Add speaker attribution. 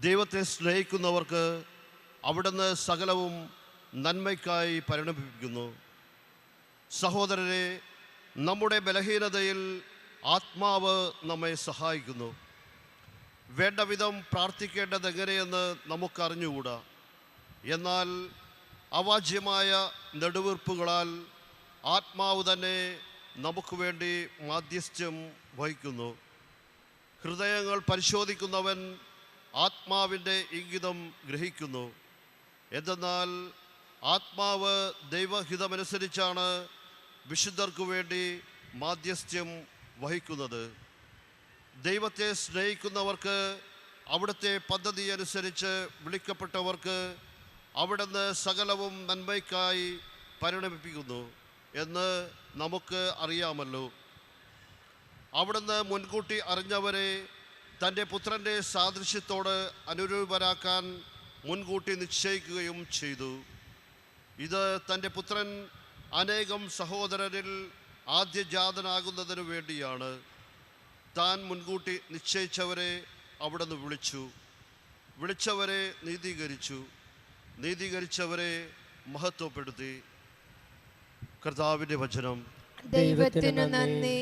Speaker 1: ദൈവത്തെ സ്നേഹിക്കുന്നവർക്ക് അവിടുന്ന് സകലവും നന്മയ്ക്കായി പരിണമിപ്പിക്കുന്നു. സഹോദരരെ, നമ്മുടെ ബലഹീനതയിൽ ആത്മാവ് നമ്മെ സഹായിക്കുന്നു. വേണ്ട വിധം പ്രാർത്ഥിക്കേണ്ടത് എങ്ങനെയെന്ന് നമുക്കറിഞ്ഞുകൂടാ. എന്നാൽ അവാച്യമായ നെടുവീർപ്പുകളാൽ ആത്മാവ് തന്നെ നമുക്ക് വേണ്ടി മാധ്യസ്ഥ്യം വഹിക്കുന്നു. ഹൃദയങ്ങൾ പരിശോധിക്കുന്നവൻ ആത്മാവിൻ്റെ ഇംഗിതം ഗ്രഹിക്കുന്നു. എന്തെന്നാൽ ആത്മാവ് ദൈവഹിതമനുസരിച്ചാണ് വിശുദ്ധർക്കു വേണ്ടി മാധ്യസ്ഥ്യം വഹിക്കുന്നത്. ദൈവത്തെ സ്നേഹിക്കുന്നവർക്ക്, അവിടുത്തെ പദ്ധതി അനുസരിച്ച് വിളിക്കപ്പെട്ടവർക്ക് അവിടുന്ന് സകലവും നന്മയ്ക്കായി പരിണമിപ്പിക്കുന്നു എന്ന് നമുക്ക് അറിയാമല്ലോ. അവിടുന്ന് മുൻകൂട്ടി അറിഞ്ഞവരെ തൻ്റെ പുത്രൻ്റെ സാദൃശ്യത്തോട് അനുരൂപരാക്കാൻ മുൻകൂട്ടി നിശ്ചയിക്കുകയും ചെയ്തു. ഇത് തൻ്റെ പുത്രൻ അനേകം സഹോദരരിൽ ആദ്യജാതനാകുന്നതിനു വേണ്ടിയാണ്. താൻ മുൻകൂട്ടി നിശ്ചയിച്ചവരെ അവിടുന്ന് വിളിച്ചവരെ നീതീകരിച്ചു, നീതീകരിച്ചവരെ മഹത്വപ്പെടുത്തി. കർത്താവിൻ്റെ വചനം.
Speaker 2: ദൈവത്തിന് നന്ദി.